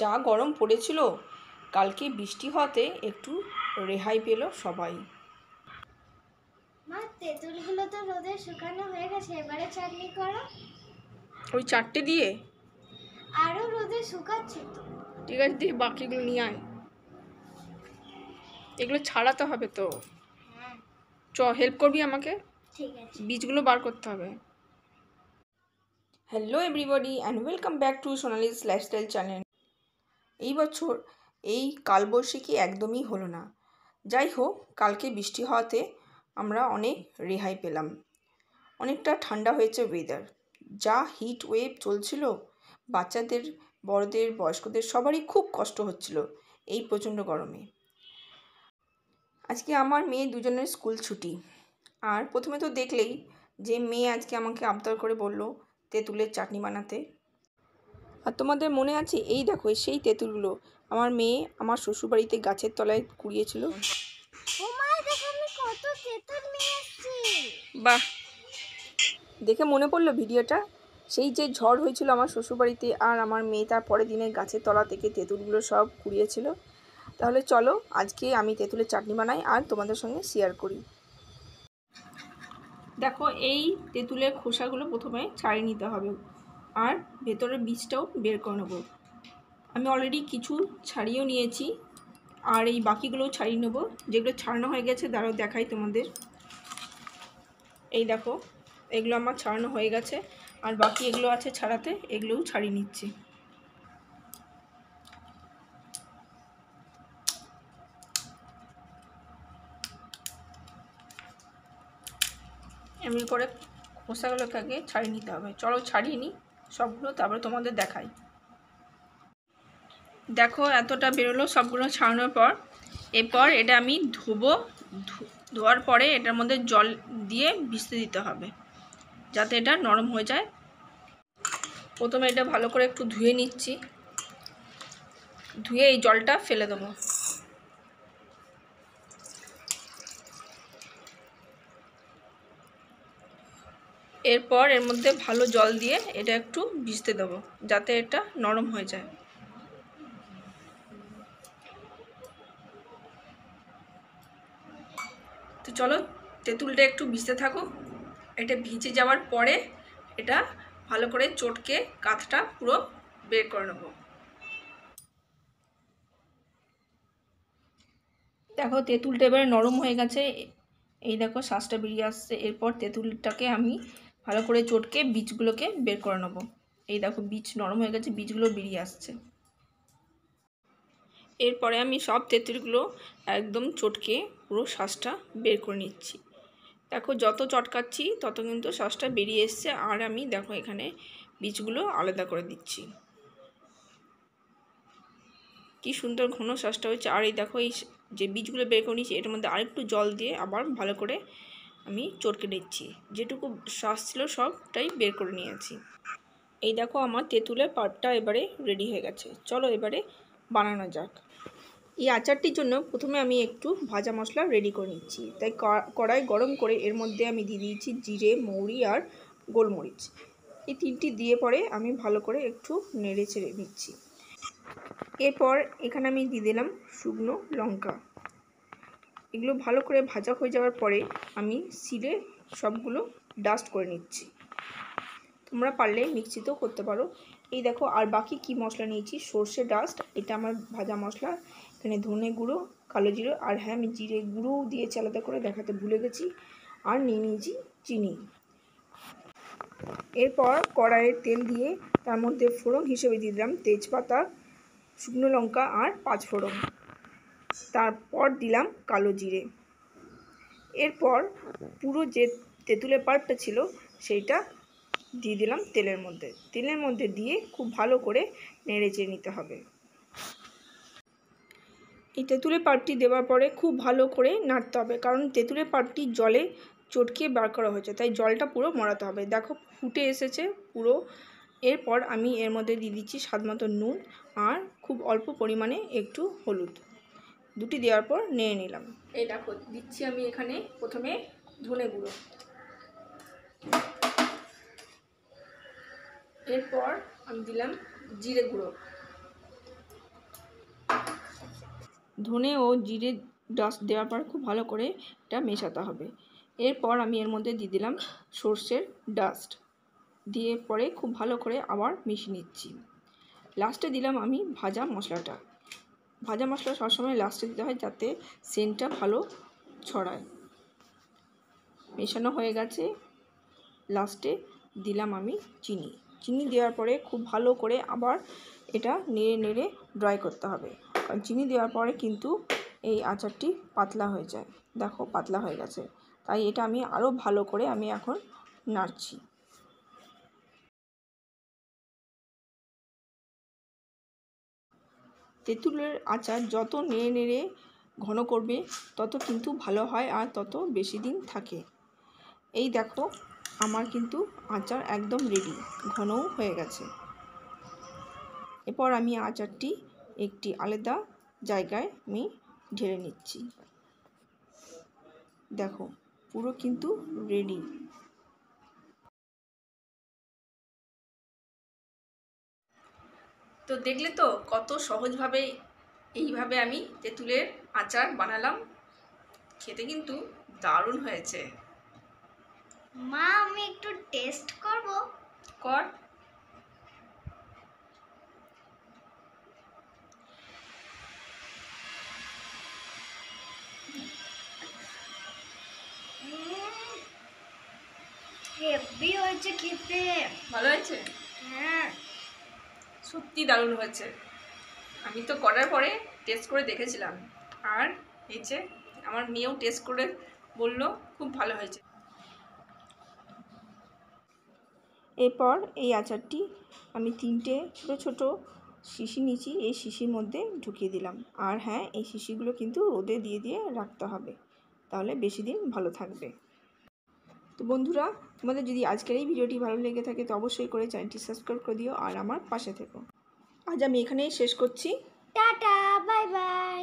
যা গরম পড়েছিল, কালকে বৃষ্টি হওয়াতে একটু রেহাই পেল সবাই। মা, তেঁতুলগুলো তো রোদে শুকানো হয়ে গেছে, এবারে চাটনি করো। ওই চারটে দিয়ে আরো রোদে শুকাচ্ছে তো। ঠিক আছে, দিয়ে বাকিগুলো নিয়ে আয়। এগুলো ছাড়াতে হবে তো। হ্যাঁ, হেল্প করবি আমাকে? ঠিক আছে। বীজগুলো বার করতে হবে। Hello everybody and welcome back to Sonali's lifestyle channel. এই বছর এই কালবৈশাখী একদমই হলো না। যাই হোক, কালকে বৃষ্টি হওয়াতে আমরা অনেক রেহাই পেলাম। অনেকটা ঠান্ডা হয়েছে ওয়েদার। যা হিট ওয়েভ চলছিল, বাচ্চাদের, বড়দের, বয়স্কদের সবারই খুব কষ্ট হচ্ছিল এই প্রচণ্ড গরমে। আজকে আমার মেয়ে দুজনের স্কুল ছুটি। আর প্রথমে তো দেখলেই যে মেয়ে আজকে আমাকে আবদার করে বলল তেঁতুলের চাটনি বানাতে। আর তোমাদের মনে আছে, এই দেখো সেই তেঁতুলগুলো আমার মেয়ে আমার শ্বশুরবাড়িতে গাছের তলায় কুড়িয়েছিল। ও মা, দেখো আমি কত তেঁতুল নিয়ে এসেছি। বাহ, দেখে মনে পড়লো ভিডিওটা, সেই যে ঝড় হয়েছিল আমার শ্বশুরবাড়িতে, আর আমার মেয়ে তার পরের দিনে গাছের তলা থেকে তেঁতুলগুলো সব কুড়িয়েছিল। তাহলে চলো আজকে আমি তেঁতুলের চাটনি বানাই আর তোমাদের সঙ্গে শেয়ার করি। দেখো, এই তেঁতুলের খোসাগুলো প্রথমে ছাড়িয়ে নিতে হবে আর ভেতরের বীজটাও বের করে নেবো। আমি অলরেডি কিছু ছাড়িয়েও নিয়েছি আর এই বাকিগুলোও ছাড়িয়ে নেবো। যেগুলো ছাড়ানো হয়ে গেছে দাঁড়াও দেখাই তোমাদের। এই দেখো, এগুলো আমার ছাড়ানো হয়ে গেছে আর বাকি এগুলো আছে ছাড়াতে, এগুলোও ছাড়িয়ে নিচ্ছি। এমনি করে খোসাগুলোকে আগে ছাড়িয়ে নিতে হবে। চলো ছাড়িয়ে নিই সবগুলো, তারপরে তোমাদের দেখাই। দেখো এতটা বেরোলো সবগুলো ছাড়ানোর পর। এরপর এটা আমি ধোবো। ধোয়ার পরে এটার মধ্যে জল দিয়ে ভিজতে দিতে হবে যাতে এটা নরম হয়ে যায়। প্রথমে এটা ভালো করে একটু ধুয়ে নিচ্ছি, ধুয়ে এই জলটা ফেলে দেবো। এরপর এর মধ্যে ভালো জল দিয়ে এটা একটু ভিজতে দেবো যাতে এটা নরম হয়ে যায়। তো চলো তেঁতুলটা একটু ভিজতে থাকুক। এটা ভিজে যাওয়ার পরে এটা ভালো করে চটকে কাঠটা পুরো বের করে নেবো। দেখো তেঁতুলটা এবারে নরম হয়ে গেছে, এই দেখো শ্বাসটা বেরিয়ে আসছে। এরপর তেঁতুলটাকে আমি ভালো করে চটকে বীজগুলোকে বের করে নেবো। এই দেখো বীজ নরম হয়ে গেছে, বীজগুলো বেরিয়ে আসছে। এরপরে আমি সব তেঁতুলগুলো একদম চটকে পুরো শ্বাসটা বের করে নিচ্ছি। দেখো যত চটকাচ্ছি তত কিন্তু শ্বাসটা বেরিয়ে এসছে। আর আমি দেখো এখানে বীজগুলো আলাদা করে দিচ্ছি। কি সুন্দর ঘন শ্বাসটা হচ্ছে। আর এই দেখো এই যে বীজগুলো বের করে নিচ্ছি, এটার মধ্যে আরেকটু জল দিয়ে আবার ভালো করে আমি চটকে নিচ্ছি। যেটুকু শ্বাস ছিল সবটাই বের করে নিয়েছি। এই দেখো আমার তেঁতুলের পাল্পটা এবারে রেডি হয়ে গেছে। চলো এবারে বানানো যাক। এই আচারটির জন্য প্রথমে আমি একটু ভাজা মশলা রেডি করে নিচ্ছি। তাই কড়াই গরম করে এর মধ্যে আমি দিয়ে দিয়েছি জিরে, মৌরি আর গোলমরিচ। এই তিনটি দিয়ে পরে আমি ভালো করে একটু নেড়ে চেড়ে নিচ্ছি। এরপর এখানে আমি দিয়ে দিলাম শুকনো লঙ্কা। এগুলো ভালো করে ভাজা হয়ে যাওয়ার পরে আমি শিলে সবগুলো ডাস্ট করে নিচ্ছি। তোমরা পারলে মিক্সিতেও করতে পারো। এই দেখো আর বাকি কি মশলা নিয়েছি, সর্ষে ডাস্ট, এটা আমার ভাজা মশলা। এখানে ধনে গুঁড়ো, কালো জিরে, আর হ্যাঁ আমি জিরে গুঁড়োও দিয়েছি আলাদা করে, দেখাতে ভুলে গেছি। আর নিয়ে নিয়েছি চিনি। এরপর কড়াইয়ে তেল দিয়ে তার মধ্যে ফোড়ন হিসেবে দিয়ে দিলাম তেজপাতা, শুকনো লঙ্কা আর পাঁচফোড়ন। তারপর দিলাম কালো জিরে। এরপর পুরো যে তেঁতুলের পাল্পটা ছিল সেইটা দিয়ে দিলাম তেলের মধ্যে। তেলের মধ্যে দিয়ে খুব ভালো করে নেড়ে চেড়ে নিতে হবে। এই তেঁতুলের পাল্পটি দেওয়ার পরে খুব ভালো করে নাড়তে হবে, কারণ তেঁতুলের পাল্পটি জলে চটকিয়ে বার করা হয়েছে, তাই জলটা পুরো মরাতে হবে। দেখো ফুটে এসেছে পুরো। এরপর আমি এর মধ্যে দিয়ে দিচ্ছি স্বাদ মতো নুন আর খুব অল্প পরিমাণে একটু হলুদ। দুটি দেওয়ার পর নিয়ে নিলাম। এই দেখো দিচ্ছি আমি এখানে প্রথমে ধনে গুঁড়ো। এরপর আমি দিলাম জিরে গুঁড়ো। ধনে ও জিরে ডাস্ট দেওয়ার পর খুব ভালো করে এটা মেশাতে হবে। এরপর আমি এর মধ্যে দিয়ে দিলাম সর্ষের ডাস্ট, দিয়ে পরে খুব ভালো করে আবার মিশিয়ে নিচ্ছি। লাস্টে দিলাম আমি ভাজা মশলাটা। ভাজা মশলা সবসময় লাস্টে দিতে হয় যাতে সেন্টটা ভালো ছড়ায়। মেশানো হয়ে গেছে, লাস্টে দিলাম আমি চিনি। চিনি দেওয়ার পরে খুব ভালো করে আবার এটা নেড়ে নেড়ে ড্রাই করতে হবে, কারণ চিনি দেওয়ার পরে কিন্তু এই আচারটি পাতলা হয়ে যায়। দেখো পাতলা হয়ে গেছে, তাই এটা আমি আরও ভালো করে আমি এখন নাড়ছি। তেঁতুলের আচার যত নেড়ে নেড়ে ঘন করবে তত কিন্তু ভালো হয় আর তত বেশি দিন থাকে। এই দেখো আমার কিন্তু আচার একদম রেডি, ঘনও হয়ে গেছে। এরপর আমি আচারটি একটি আলাদা জায়গায় আমি ঢেলে নিচ্ছি। দেখো পুরো কিন্তু রেডি। তো দেখলে তো কত সহজভাবে এইভাবে আমি তেঁতুলের আচার বানালাম। খেতে কিন্তু দারুণ হয়েছে। মা আমি একটু টেস্ট করব। কর। হেভি হয়েছে খেতে। ভালো হয়েছে? হ্যাঁ সত্যি দারুণ হয়েছে। আমি তো করার পরে টেস্ট করে দেখেছিলাম, আর এই যে আমার মেয়েও টেস্ট করে বললো খুব ভালো হয়েছে। এরপর এই আচারটি আমি 3টে ছোট ছোট শিশি নিয়েছি, এই শিশির মধ্যে ঢুকিয়ে দিলাম। আর হ্যাঁ, এই শিশিগুলো কিন্তু রোদে দিয়ে দিয়ে রাখতে হবে, তাহলে বেশি দিন ভালো থাকবে। তো বন্ধুরা, তোমাদের যদি আজকের এই ভিডিওটি ভালো লেগে থাকে তো অবশ্যই করে চ্যানেলটি সাবস্ক্রাইব করে দিও আর আমার পাশে থেকো। আজ আমি এখানেই শেষ করছি। Tata bye bye.